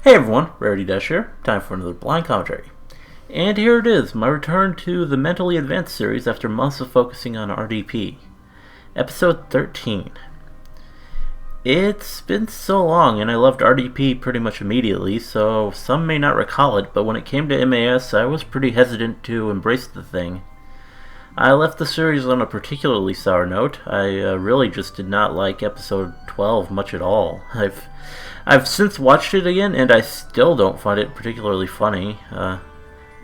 Hey everyone, Rarity Dash here. Time for another blind commentary. And here it is, my return to the Mentally Advanced series after months of focusing on RDP. Episode 13. It's been so long, and I loved RDP pretty much immediately, so some may not recall it, but when it came to MAS, I was pretty hesitant to embrace the thing. I left the series on a particularly sour note. I really just did not like episode 12 much at all. I've since watched it again, and I still don't find it particularly funny.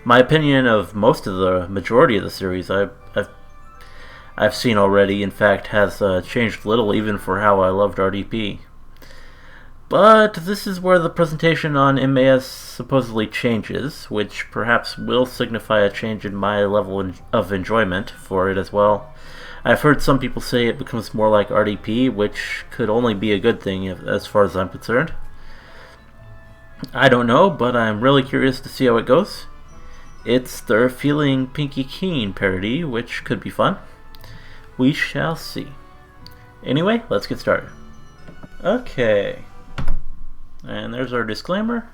My opinion of most of the majority of the series I've seen already, in fact, has changed little even for how I loved RDP. But this is where the presentation on MAS supposedly changes, which perhaps will signify a change in my level of enjoyment for it as well. I've heard some people say it becomes more like RDP, which could only be a good thing as far as I'm concerned. I don't know, but I'm really curious to see how it goes. It's their Feeling Pinkie Keen parody, which could be fun. We shall see. Anyway, let's get started. Okay. And there's our disclaimer.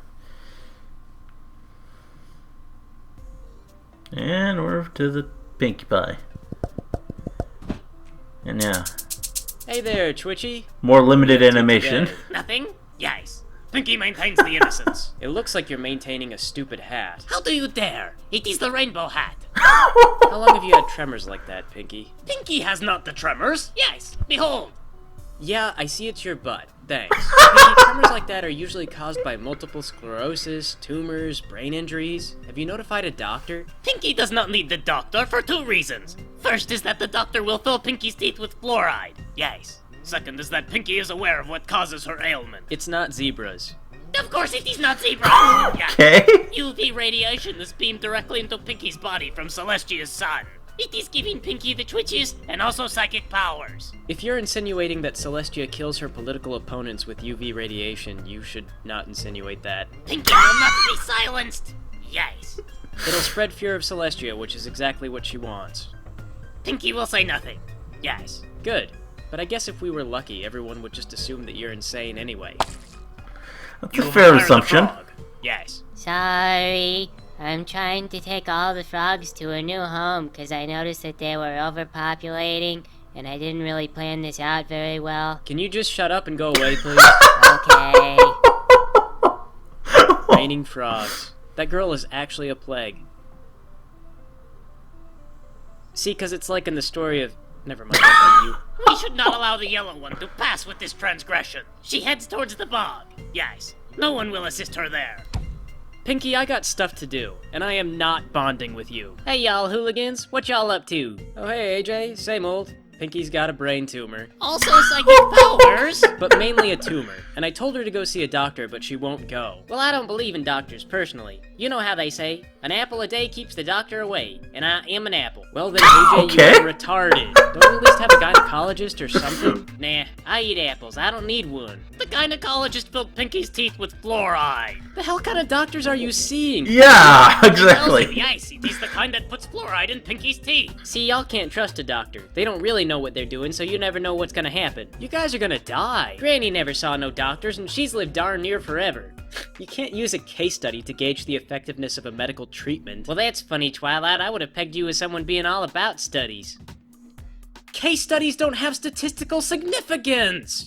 And we're to the Pinkie Pie. And now. Hey there, Twitchy. More limited animation. Nothing? Yes. Pinkie maintains the innocence. It looks like you're maintaining a stupid hat. How do you dare? It is the rainbow hat. How long have you had tremors like that, Pinkie? Pinkie has not the tremors. Yes. Behold. Yeah, I see it's your butt. Thanks. Pinkie, tremors like that are usually caused by multiple sclerosis, tumors, brain injuries. Have you notified a doctor? Pinkie does not need the doctor for two reasons. First is that the doctor will fill Pinkie's teeth with fluoride. Yes. Second is that Pinkie is aware of what causes her ailment. It's not zebras. Of course it is not zebra. Okay. UV radiation is beamed directly into Pinkie's body from Celestia's sun. It is giving Pinkie the twitches and also psychic powers. If you're insinuating that Celestia kills her political opponents with UV radiation, you should not insinuate that. Pinkie will not be silenced. Yes. It'll spread fear of Celestia, which is exactly what she wants. Pinkie will say nothing. Yes. Good. But I guess if we were lucky, everyone would just assume that you're insane anyway. That's a fair assumption. Yes. Sorry, I'm trying to take all the frogs to a new home because I noticed that they were overpopulating and I didn't really plan this out very well. Can you just shut up and go away, please? Okay. Raining frogs. That girl is actually a plague. See, because it's like in the story of... Never mind, you. We should not allow the yellow one to pass with this transgression. She heads towards the bog. Yes. No one will assist her there. Pinkie, I got stuff to do, and I am not bonding with you. Hey, y'all hooligans, what y'all up to? Oh, hey, AJ, same old. Pinkie's got a brain tumor. Also psychic powers! But mainly a tumor, and I told her to go see a doctor, but she won't go. Well, I don't believe in doctors, personally. You know how they say, an apple a day keeps the doctor away, and I am an apple. Well then, AJ, Okay. you're retarded. Don't you at least have a gynecologist or something? Nah, I eat apples, I don't need one. The gynecologist filled Pinkie's teeth with fluoride. The hell kind of doctors are you seeing? Yeah, Tells you, exactly. yes, it is the kind that puts fluoride in Pinkie's teeth. See, y'all can't trust a doctor. They don't really know what they're doing, so you never know what's gonna happen. You guys are gonna die. Granny never saw no doctors, and she's lived darn near forever. You can't use a case study to gauge the effectiveness of a medical treatment. Well, that's funny, Twilight. I would have pegged you as someone being all about studies. Case studies don't have statistical significance!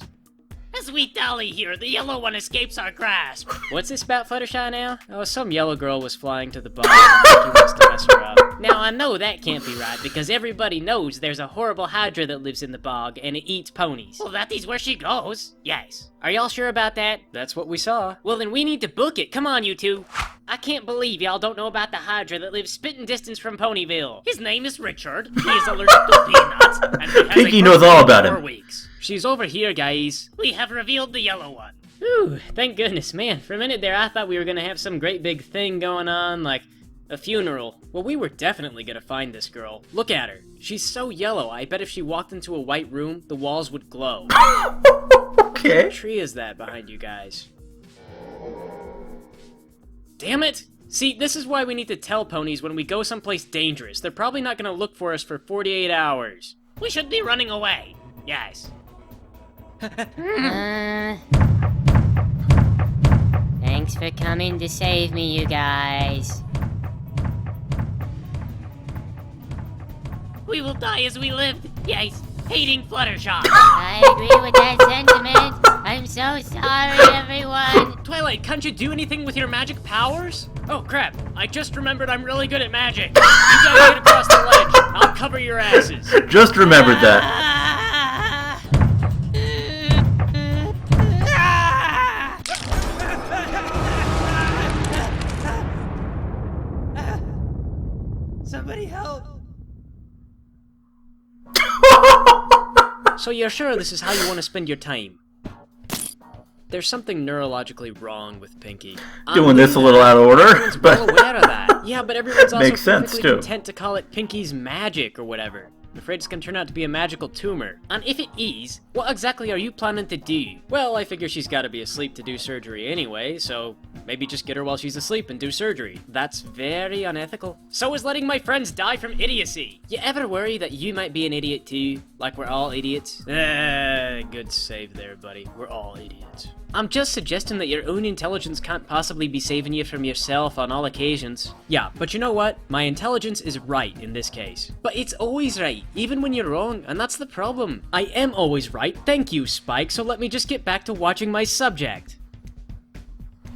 As we dally here, the yellow one escapes our grasp. What's this about Fluttershy now? Oh, some yellow girl was flying to the bog and Pinkie wants to mess her up. Now, I know that can't be right, because everybody knows there's a horrible hydra that lives in the bog, and it eats ponies. Well, that is where she goes. Yes. Are y'all sure about that? That's what we saw. Well, then we need to book it. Come on, you two. I can't believe y'all don't know about the hydra that lives spitting distance from Ponyville. His name is Richard. He is allergic to peanuts, and he has Pinkie a knows all about for him. 4 weeks. She's over here, guys. We have revealed the yellow one. Whew, thank goodness, man. For a minute there, I thought we were gonna have some great big thing going on, like a funeral. Well, we were definitely gonna find this girl. Look at her. She's so yellow, I bet if she walked into a white room, the walls would glow. Okay. What tree is that behind you guys? Damn it! See, this is why we need to tell ponies when we go someplace dangerous. They're probably not gonna look for us for 48 hours. We should be running away. Yes. Thank Thanks for coming to save me, you guys. We will die as we lived. Yes, hating Fluttershy. I agree with that sentiment. I'm so sorry, everyone. Twilight, can't you do anything with your magic powers? Oh crap, I just remembered I'm really good at magic. You gotta get across the ledge. I'll cover your asses. Just remembered that. Somebody help. So you're sure this is how you want to spend your time? There's something neurologically wrong with Pinkie. Doing this a little out of order, Everyone's well but aware of that. Yeah, but everyone's also Makes sense, perfectly too. content to call it Pinkie's magic or whatever. I'm afraid it's gonna turn out to be a magical tumor. And if it is, what exactly are you planning to do? Well, I figure she's gotta be asleep to do surgery anyway, so maybe just get her while she's asleep and do surgery. That's very unethical. So is letting my friends die from idiocy. You ever worry that you might be an idiot too? Like we're all idiots? Good save there, buddy. We're all idiots. I'm just suggesting that your own intelligence can't possibly be saving you from yourself on all occasions. Yeah, but you know what? My intelligence is right in this case. But it's always right, even when you're wrong, and that's the problem. I am always right, thank you, Spike, so let me just get back to watching my subject.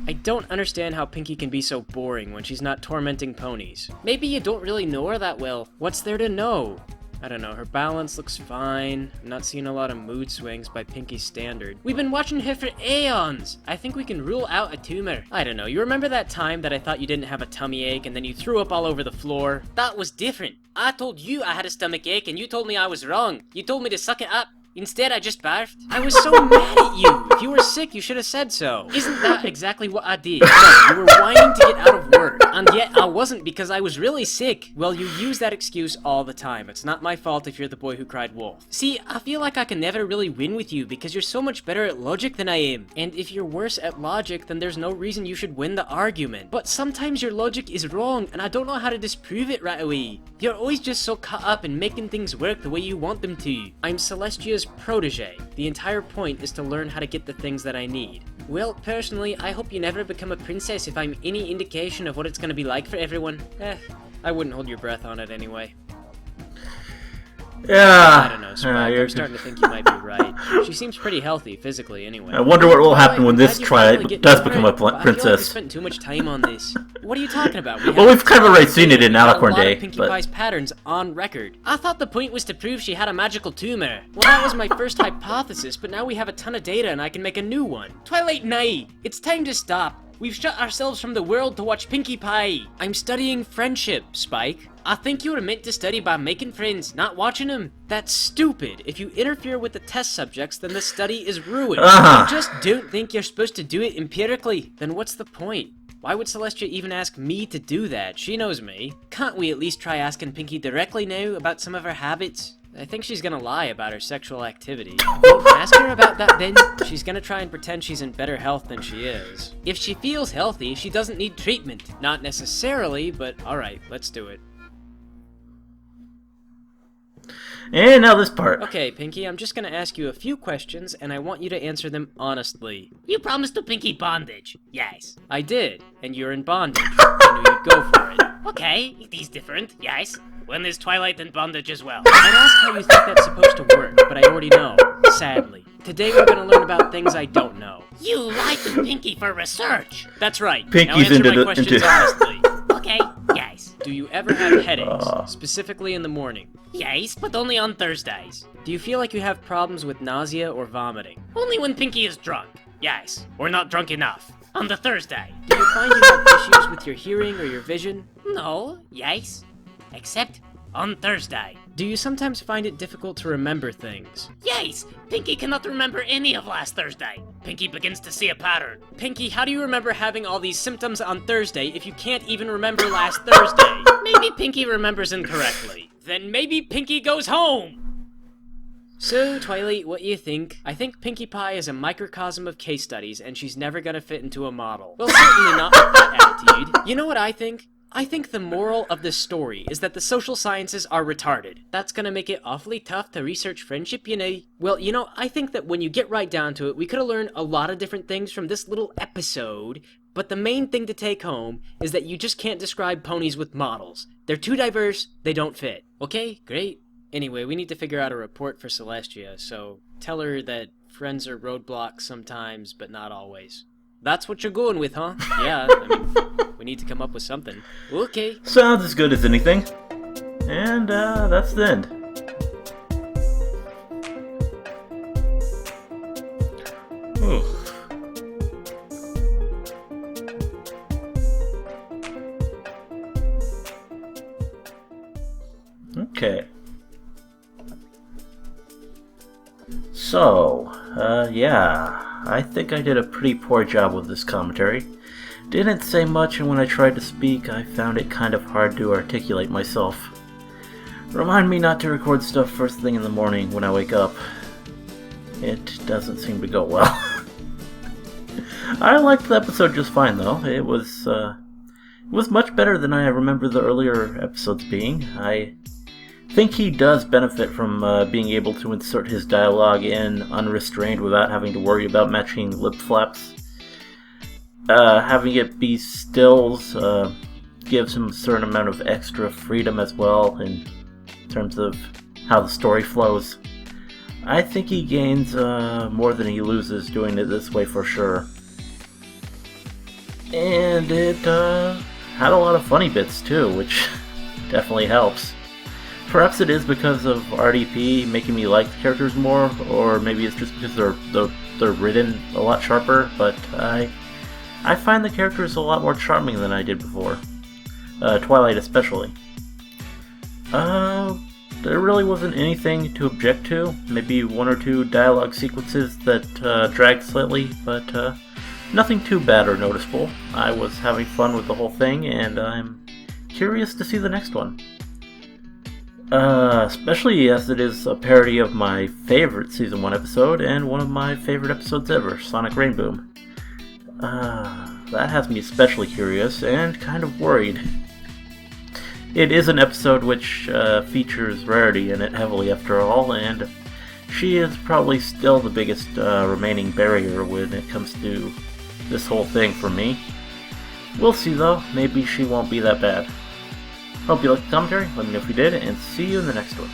I don't understand how Pinkie can be so boring when she's not tormenting ponies. Maybe you don't really know her that well. What's there to know? I don't know, her balance looks fine. I'm not seeing a lot of mood swings by Pinkie's standard. We've been watching her for aeons! I think we can rule out a tumor. I don't know, you remember that time that I thought you didn't have a tummy ache and then you threw up all over the floor? That was different. I told you I had a stomach ache and you told me I was wrong. You told me to suck it up. Instead, I just barfed. I was so mad at you. If you were sick, you should have said so. Isn't that exactly what I did? No, you were whining to get out of work. And yet, I wasn't because I was really sick. Well, you use that excuse all the time. It's not my fault if you're the boy who cried wolf. See, I feel like I can never really win with you because you're so much better at logic than I am. And if you're worse at logic, then there's no reason you should win the argument. But sometimes your logic is wrong, and I don't know how to disprove it right away. You're always just so caught up in making things work the way you want them to. I'm Celestia's protege. The entire point is to learn how to get the things that I need. Well, personally, I hope you never become a princess if I'm any indication of what it's gonna be like for everyone. I wouldn't hold your breath on it anyway. yeah. I don't know, Spike. I'm starting to think you might be right. She seems pretty healthy physically anyway. I wonder what will happen when this I'm glad you finally tribe get does over become it, a but I feel like we princess. spent too much time on this. What are you talking about? Well, we've kind of already seen it in We got Alicorn a lot Day, of Pinkie but Pie's patterns on record. I thought the point was to prove she had a magical tumor. Well, that was my first hypothesis, but now we have a ton of data and I can make a new one. Twilight Night, it's time to stop. We've shut ourselves from the world to watch Pinkie Pie. I'm studying friendship, Spike. I think you were meant to study by making friends, not watching them. That's stupid. If you interfere with the test subjects, then the study is ruined. I just don't think you're supposed to do it empirically. Then what's the point? Why would Celestia even ask me to do that? She knows me. Can't we at least try asking Pinkie directly now about some of her habits? I think she's gonna lie about her sexual activity. Don't ask her about that then. She's gonna try and pretend she's in better health than she is. If she feels healthy, she doesn't need treatment. Not necessarily, but alright, let's do it. and now this part. Okay, Pinkie, I'm just gonna ask you a few questions, and I want you to answer them honestly. You promised to Pinkie bondage. Yes. I did, and you're in bondage. I knew you'd go for it. Okay, it is different. Yes. When there's Twilight and bondage as well. I'd ask how you think that's supposed to work, but I already know, sadly. Today we're gonna learn about things I don't know. You lied to Pinkie for research. That's right. Pinkie's now answer into my the- questions into- honestly. Okay. Yes. Do you ever have headaches, specifically in the morning? Yes, but only on Thursdays. Do you feel like you have problems with nausea or vomiting? Only when Pinkie is drunk. Yes. Or not drunk enough. On the Thursday. Do you find you have issues with your hearing or your vision? No. Yes. Except on Thursday. Do you sometimes find it difficult to remember things? Yes. Pinkie cannot remember any of last Thursday. Pinkie begins to see a pattern. Pinkie, how do you remember having all these symptoms on Thursday if you can't even remember last Thursday? Maybe Pinkie remembers incorrectly. Then maybe Pinkie goes home! So, Twilight, what do you think? I think Pinkie Pie is a microcosm of case studies, and she's never gonna fit into a model. Well, certainly not with that attitude. You know what I think? I think the moral of this story is that the social sciences are retarded. That's gonna make it awfully tough to research friendship, you know? Well, you know, I think that when you get right down to it, we could've learned a lot of different things from this little episode, But the main thing to take home is that you just can't describe ponies with models. They're too diverse, they don't fit. Okay, great. Anyway, we need to figure out a report for Celestia, so tell her that friends are roadblocks sometimes, but not always. That's what you're going with, huh? Yeah, I mean, we need to come up with something. Okay. Sounds as good as anything. And, that's the end. Ooh. Okay. So, yeah, I think I did a pretty poor job with this commentary. Didn't say much, and when I tried to speak, I found it kind of hard to articulate myself. Remind me not to record stuff first thing in the morning when I wake up. It doesn't seem to go well. I liked the episode just fine, though. It was much better than I remember the earlier episodes being. I think he does benefit from being able to insert his dialogue in unrestrained without having to worry about matching lip flaps. Having it be stills gives him a certain amount of extra freedom as well in terms of how the story flows. I think he gains more than he loses doing it this way for sure. And it had a lot of funny bits too, which definitely helps. Perhaps it is because of RDP making me like the characters more, or maybe it's just because they're written a lot sharper, but I find the characters a lot more charming than I did before. Twilight especially. There really wasn't anything to object to. Maybe one or two dialogue sequences that dragged slightly, but nothing too bad or noticeable. I was having fun with the whole thing, and I'm curious to see the next one. Especially as it is a parody of my favorite Season 1 episode, and one of my favorite episodes ever, Sonic Rainboom. That has me especially curious, and kind of worried. It is an episode which features Rarity in it heavily after all, and she is probably still the biggest remaining barrier when it comes to this whole thing for me. We'll see though, maybe she won't be that bad. Hope you liked the commentary, let me know if you did, and see you in the next one.